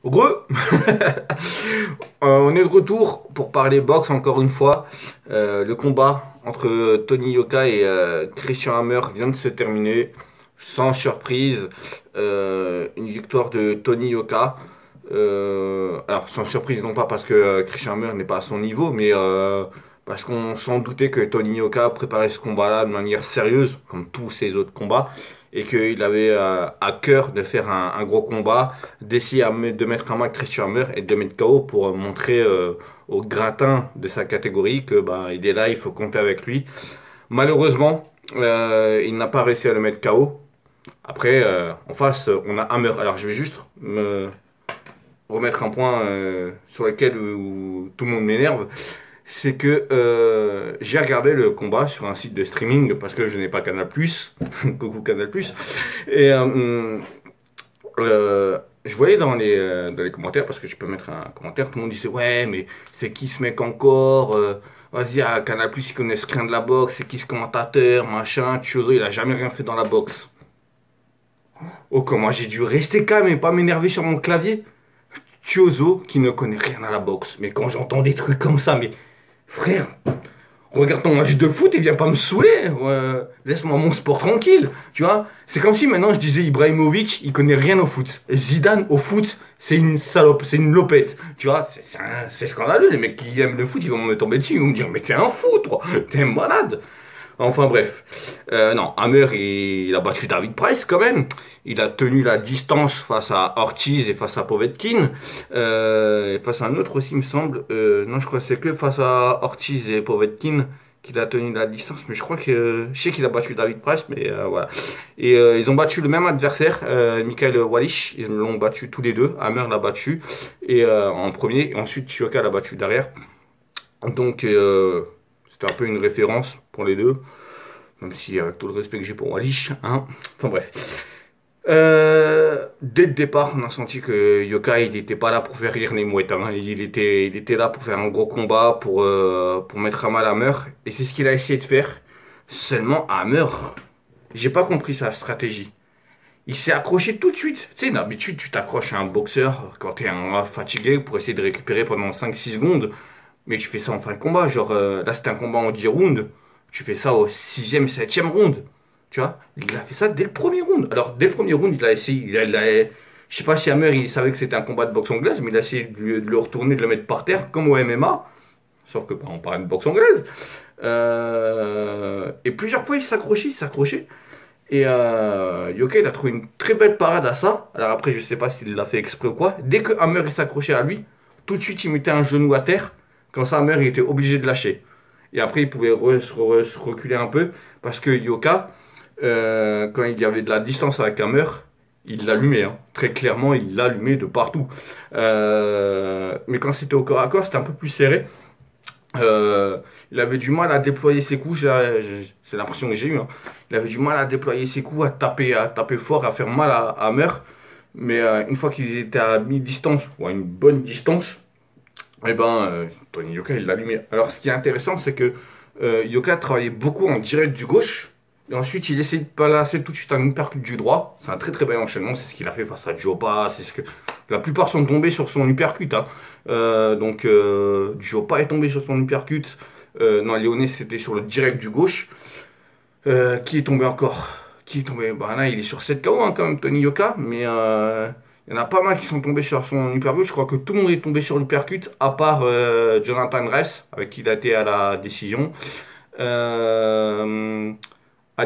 Re On est de retour pour parler boxe encore une fois. Le combat entre Tony Yoka et Christian Hammer vient de se terminer. Sans surprise, une victoire de Tony Yoka. Alors sans surprise non pas parce que Christian Hammer n'est pas à son niveau, mais parce qu'on s'en doutait que Tony Yoka préparait ce combat-là de manière sérieuse, comme tous ses autres combats, et qu'il avait à cœur de faire un gros combat, d'essayer de mettre en main Christian Hammer et de le mettre KO pour montrer au gratin de sa catégorie que il est là, il faut compter avec lui. Malheureusement, il n'a pas réussi à le mettre KO. Après, en face, on a Hammer. Alors je vais juste me remettre un point sur lequel où tout le monde m'énerve. C'est que j'ai regardé le combat sur un site de streaming parce que je n'ai pas Canal+, coucou Canal+, et je voyais dans les commentaires, parce que je peux mettre un commentaire, tout le monde disait ouais mais c'est qui ce mec encore, vas-y à Canal+, ils connaissent rien de la boxe, c'est qui ce commentateur, machin, Chozo il a jamais rien fait dans la boxe. Oh comment j'ai dû rester calme et pas m'énerver sur mon clavier. Chozo qui ne connaît rien à la boxe, mais quand j'entends des trucs comme ça, mais frère, regarde ton match de foot et viens pas me saouler. Laisse-moi mon sport tranquille. Tu vois, c'est comme si maintenant je disais Ibrahimovic, il connaît rien au foot. Zidane au foot, c'est une salope, c'est une lopette. Tu vois, c'est scandaleux. Les mecs qui aiment le foot, ils vont me tomber dessus. Ils vont me dire, mais t'es un fou, toi. T'es malade. Enfin bref. Non, Hammer, il a battu David Price quand même. Il a tenu la distance face à Ortiz et face à Povetkin. Et face à un autre aussi, il me semble. Non, je crois que c'est que face à Ortiz et Povetkin qu'il a tenu la distance. Mais je crois que... je sais qu'il a battu David Price, mais voilà. Et ils ont battu le même adversaire, Michael Wallisch. Ils l'ont battu tous les deux. Hammer l'a battu et, en premier. Et ensuite, Yoka l'a battu derrière. Donc... c'était un peu une référence pour les deux, même si avec tout le respect que j'ai pour Wallisch, hein. Enfin bref. Dès le départ, on a senti que Yoka, il n'était pas là pour faire rire les mouettes, hein. Il était là pour faire un gros combat, pour mettre à mal Hammer, et c'est ce qu'il a essayé de faire. Seulement Hammer, j'ai pas compris sa stratégie. Il s'est accroché tout de suite. Tu sais, d'habitude, tu t'accroches à un boxeur quand t'es fatigué pour essayer de récupérer pendant 5-6 secondes. Mais tu fais ça en fin de combat, genre là c'était un combat en 10 rounds, tu fais ça au 6e, 7e round, tu vois, il a fait ça dès le premier round. Alors dès le premier round, il a essayé, je sais pas si Hammer il savait que c'était un combat de boxe anglaise, mais il a essayé de le retourner, de le mettre par terre comme au MMA, sauf que on parlait de boxe anglaise. Et plusieurs fois il s'accrochait, et Yoka il a trouvé une très belle parade à ça. Alors après je sais pas s'il l'a fait exprès ou quoi, dès que Hammer il s'accrochait à lui, tout de suite il mettait un genou à terre. Quand ça Hammer, il était obligé de lâcher. Et après, il pouvait se reculer un peu. Parce que Yoka, quand il y avait de la distance avec Hammer, il l'allumait. Hein. Très clairement, il l'allumait de partout. Mais quand c'était au corps à corps, c'était un peu plus serré. Il avait du mal à déployer ses coups. C'est l'impression que j'ai eue. Hein. Il avait du mal à déployer ses coups, à taper fort, à faire mal à Hammer. Mais une fois qu'ils étaient à mi-distance, ou à une bonne distance, et Tony Yoka il l'a allumé. Alors ce qui est intéressant c'est que Yoka travaillait beaucoup en direct du gauche et ensuite il essayait de placer tout de suite un uppercut du droit. C'est un très très bel enchaînement, c'est ce qu'il a fait face à Diopa, c'est ce que la plupart sont tombés sur son uppercut. Hein. Diopa est tombé sur son uppercut. Non, Léoné c'était sur le direct du gauche. Qui est tombé encore? Qui est tombé? Là il est sur 7 KO hein, quand même Tony Yoka, mais il y en a pas mal qui sont tombés sur son uppercut. Je crois que tout le monde est tombé sur l'uppercut, à part Jonathan Ress, avec qui il a été à la décision. Ali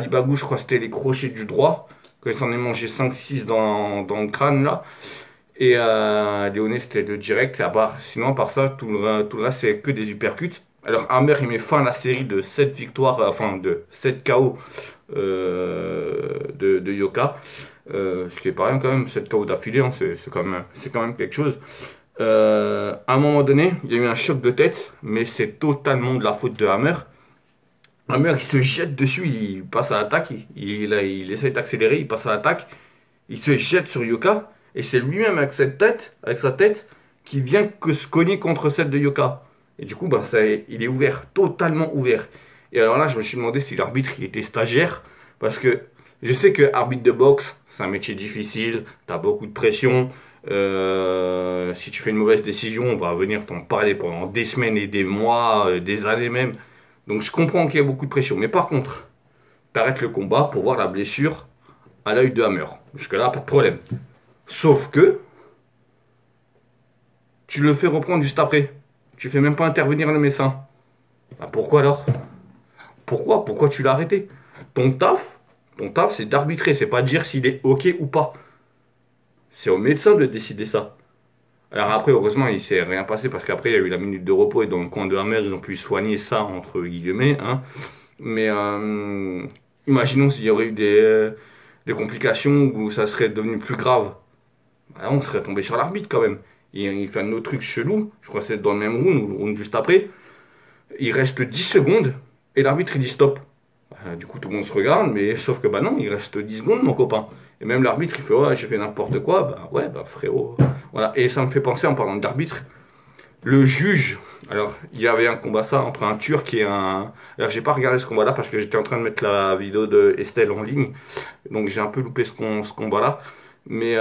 Bagou, je crois que c'était les crochets du droit, quand il s'en est mangé 5-6 dans le crâne, là. Et Léoné, c'était le direct. Sinon, à part ça, tout le reste, c'est que des uppercuts. Alors, Hammer, il met fin à la série de 7 victoires, enfin de 7 KO de Yoka. Ce qui est pas rien quand même, 7 KO d'affilée, hein, c'est quand même quelque chose. À un moment donné, il y a eu un choc de tête, mais c'est totalement de la faute de Hammer. Hammer, il se jette dessus, il passe à l'attaque, il essaie d'accélérer, il passe à l'attaque, il se jette sur Yoka, et c'est lui-même avec sa tête, qui vient que se cogner contre celle de Yoka. Et du coup, il est ouvert, totalement ouvert. Et alors là, je me suis demandé si l'arbitre, il était stagiaire, parce que je sais que arbitre de boxe, c'est un métier difficile, t'as beaucoup de pression, Si tu fais une mauvaise décision, on va venir t'en parler pendant des semaines et des mois, des années même. Donc je comprends qu'il y a beaucoup de pression. Mais par contre, t'arrêtes le combat pour voir la blessure à l'œil de Hammer. Jusque-là, pas de problème. Sauf que tu le fais reprendre juste après. Tu fais même pas intervenir le médecin. Bah pourquoi alors? Pourquoi tu l'as arrêté? Ton taf, c'est d'arbitrer, c'est pas de dire s'il est ok ou pas. C'est au médecin de décider ça. Alors après, heureusement, il s'est rien passé parce qu'après, il y a eu la minute de repos et dans le coin de Hammer, ils ont pu soigner ça, entre guillemets. Hein. Mais imaginons s'il y aurait eu des complications où ça serait devenu plus grave. Bah, on serait tombé sur l'arbitre quand même. Il fait un autre truc chelou, je crois que c'est dans le même round ou juste après. Il reste 10 secondes et l'arbitre il dit stop. Du coup tout le monde se regarde, mais sauf que bah non, il reste 10 secondes mon copain. Et même l'arbitre il fait ouais j'ai fait n'importe quoi, bah ouais bah frérot. Voilà, et ça me fait penser en parlant d'arbitre, le juge, alors il y avait un combat ça entre un Turc et un... Alors j'ai pas regardé ce combat là parce que j'étais en train de mettre la vidéo de Estelle en ligne, donc j'ai un peu loupé ce combat là. Mais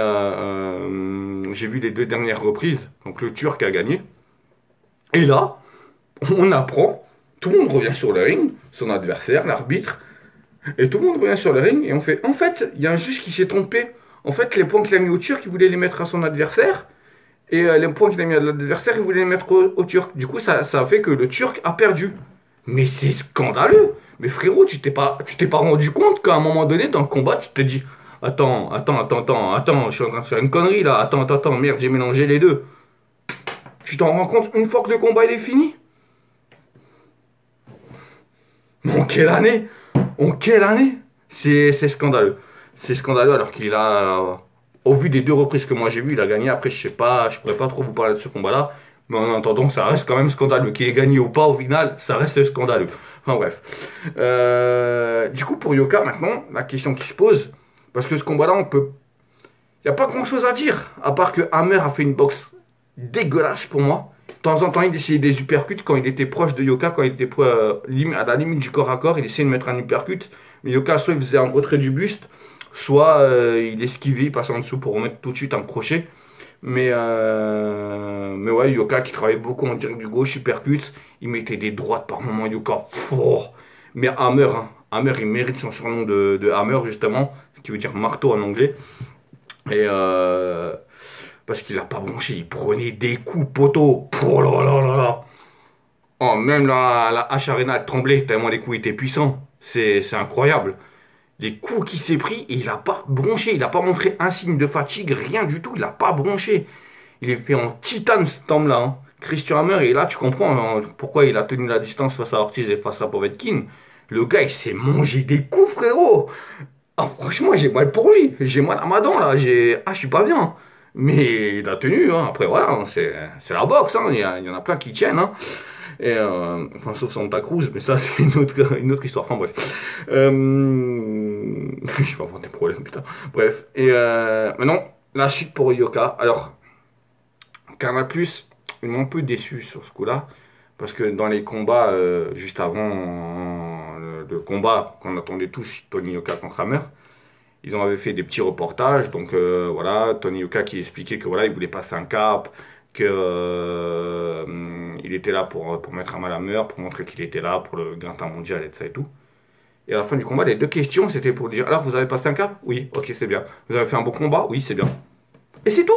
j'ai vu les deux dernières reprises, donc le Turc a gagné. Et là, on apprend, tout le monde revient sur le ring, son adversaire, l'arbitre, et tout le monde revient sur le ring, et on fait, en fait, il y a un juge qui s'est trompé. En fait, les points qu'il a mis au Turc, il voulait les mettre à son adversaire, et les points qu'il a mis à l'adversaire, il voulait les mettre au Turc. Du coup, ça a fait que le Turc a perdu. Mais c'est scandaleux. Mais frérot, tu t'es pas rendu compte qu'à un moment donné, dans le combat, tu te dis, attends, je suis en train de faire une connerie là, attends, merde, j'ai mélangé les deux. Tu t'en rends compte une fois que le combat il est fini? Mais en quelle année? En quelle année? C'est scandaleux. C'est scandaleux alors qu'il a, au vu des deux reprises que moi j'ai vu, il a gagné. Après, je sais pas, je pourrais pas trop vous parler de ce combat-là. Mais en attendant, ça reste quand même scandaleux. Qu'il ait gagné ou pas, au final, ça reste scandaleux. Enfin bref. Du coup, pour Yoka, maintenant, la question qui se pose, parce que ce combat-là, il n'y a pas grand-chose à dire, à part que Hammer a fait une boxe dégueulasse pour moi. De temps en temps, il essayait des uppercuts quand il était proche de Yoka, quand il était à la limite du corps à corps, il essayait de mettre un uppercut. Mais Yoka, soit il faisait un retrait du buste, soit il esquivait, il passait en dessous pour remettre tout de suite un crochet. Mais ouais, Yoka qui travaillait beaucoup en direct du gauche, uppercut, il mettait des droites par moment, Yoka. Mais Hammer, hein, Hammer, il mérite son surnom de Hammer, justement, ce qui veut dire marteau en anglais. Et parce qu'il a pas bronché, il prenait des coups poteau. Oh là là là là. Oh, même la H-Arena tremblait tellement les coups étaient puissants. C'est incroyable. Les coups qu'il s'est pris, et il a pas bronché. Il a pas montré un signe de fatigue, rien du tout. Il a pas bronché. Il est fait en titane cet homme-là. Hein. Christian Hammer, et là tu comprends hein, pourquoi il a tenu la distance face à Ortiz et face à Povetkin. Le gars, il s'est mangé des coups, frérot. Ah, franchement, j'ai mal pour lui. J'ai mal à ma dent, là. Je suis pas bien. Mais il a tenu, hein. Après, voilà, hein, c'est la boxe, hein. Il y en a plein qui tiennent, hein. Et, enfin, sauf Santa Cruz, mais ça, c'est une autre histoire. Enfin, bref. Je vais avoir des problèmes, putain. Bref. Et maintenant, la suite pour Yoka. Alors, Canal+, ils m'ont un peu déçu sur ce coup-là. Parce que dans les combats, juste avant le combat qu'on attendait tous, Tony Yoka contre Hammer, ils en avaient fait des petits reportages. Donc voilà, Tony Yoka qui expliquait que voilà, il voulait passer un cap, que il était là pour mettre un mal à Hammer, pour montrer qu'il était là pour le gratin mondial et tout ça et tout. Et à la fin du combat, les deux questions, c'était pour dire, alors vous avez passé un cap? Oui, ok, c'est bien. Vous avez fait un bon combat? Oui, c'est bien. Et c'est tout.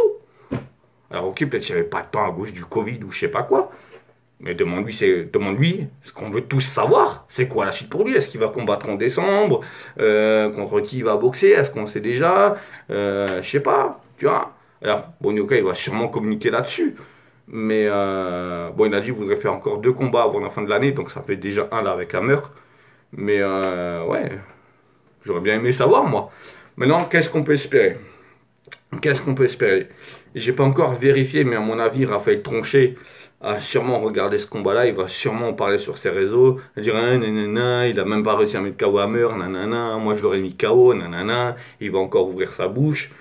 Alors ok, peut-être qu'il n'y avait pas de temps à cause du Covid ou je sais pas quoi. Mais demande-lui ce qu'on veut tous savoir. C'est quoi la suite pour lui? Est-ce qu'il va combattre en décembre? Contre qui il va boxer? Est-ce qu'on sait déjà? Je sais pas, tu vois. Alors, bon, Yoka, il va sûrement communiquer là-dessus. Mais bon, il a dit qu'il voudrait faire encore 2 combats avant la fin de l'année. Donc ça fait déjà un là avec Hammer. Mais ouais, j'aurais bien aimé savoir, moi. Maintenant, qu'est-ce qu'on peut espérer? Qu'est-ce qu'on peut espérer? J'ai pas encore vérifié, mais à mon avis, Raphaël Tronchet a sûrement regardé ce combat-là, il va sûrement en parler sur ses réseaux, il va dire ah, nanana, il a même pas réussi à mettre KO Hammer, nanana, moi je l'aurais mis KO, nanana, il va encore ouvrir sa bouche.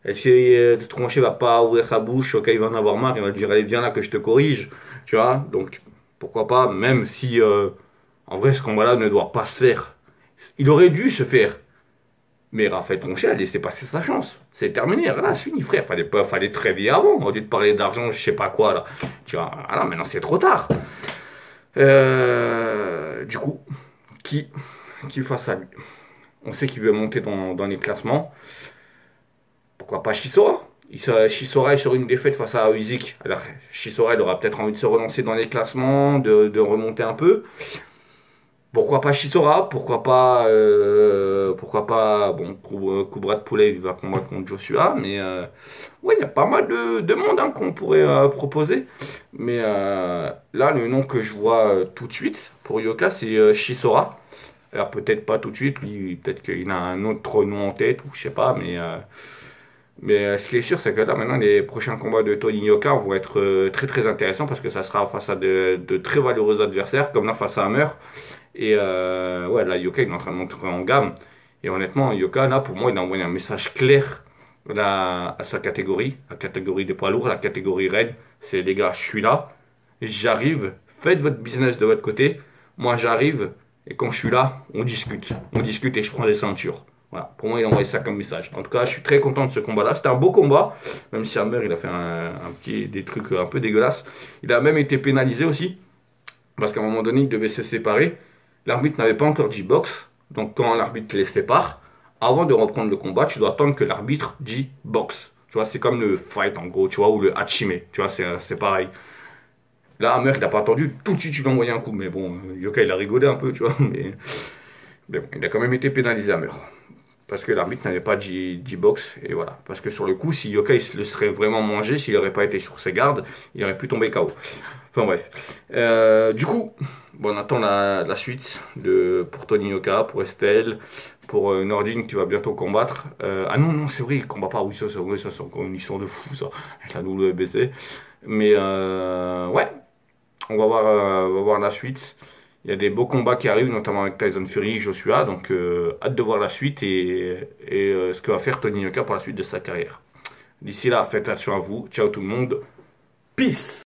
Est-ce que Tronchet va pas ouvrir sa bouche, ok, il va en avoir marre, il va dire allez viens là que je te corrige, tu vois, donc pourquoi pas, même si en vrai ce combat-là ne doit pas se faire. Il aurait dû se faire, mais Raphaël Tronchet a laissé passer sa chance. C'est terminé, voilà, c'est fini, frère. Fallait très bien avant, au lieu de parler d'argent, je sais pas quoi, là. Tu vois, ah non, maintenant c'est trop tard. Du coup, qui, qui face à lui? On sait qu'il veut monter dans les classements. Pourquoi pas Chisora? Chisora est sur une défaite face à Usyk. Alors, Chisora, il aura peut-être envie de se relancer dans les classements, de remonter un peu. Pourquoi pas Chisora? Pourquoi pas, bon, Kubrat Pulev il va combattre contre Joshua, mais ouais, il y a pas mal de monde hein, qu'on pourrait proposer. Mais là, le nom que je vois tout de suite pour Yoka, c'est Chisora. Alors peut-être pas tout de suite, lui, peut-être qu'il a un autre nom en tête, ou je sais pas, mais ce qui est sûr, c'est que là, maintenant, les prochains combats de Tony Yoka vont être très très intéressants parce que ça sera face à de très valeureux adversaires, comme là face à Hammer. Et ouais, là, Yoka, il est en train de monter en gamme. Et honnêtement, Yoka, là, pour moi, il a envoyé un message clair là, à sa catégorie, la catégorie des poids lourds, la catégorie raid. C'est les gars, je suis là, j'arrive, faites votre business de votre côté. Moi, j'arrive, et quand je suis là, on discute. On discute et je prends des ceintures. Voilà, pour moi, il a envoyé ça comme message. En tout cas, je suis très content de ce combat-là. C'était un beau combat, même si Hammer, il a fait des trucs un peu dégueulasses. Il a même été pénalisé aussi, parce qu'à un moment donné, il devait se séparer. L'arbitre n'avait pas encore dit box, donc quand l'arbitre les sépare, avant de reprendre le combat, tu dois attendre que l'arbitre dit box. Tu vois, c'est comme le fight en gros, tu vois, ou le hachime, tu vois, c'est pareil. Là, Hammer, il n'a pas attendu, tout de suite, il lui a envoyé un coup. Mais bon, Yoka, il a rigolé un peu, tu vois, mais bon, il a quand même été pénalisé, Hammer. Parce que l'arbitre n'avait pas dit box, et voilà. Parce que sur le coup, si Yoka il le serait vraiment mangé, s'il n'aurait pas été sur ses gardes, il aurait pu tomber KO. Enfin bref. Du coup, bon, on attend la suite pour Tony Yoka, pour Estelle, pour Nordine qui va bientôt combattre. Ah non, non, c'est vrai, il combat pas. Oui, ça c'est encore une histoire de fou, ça, avec la WBC. Mais ouais, on va voir la suite. Il y a des beaux combats qui arrivent, notamment avec Tyson Fury, Joshua. Donc, hâte de voir la suite et ce que va faire Tony Yoka pour la suite de sa carrière. D'ici là, faites attention à vous. Ciao tout le monde. Peace!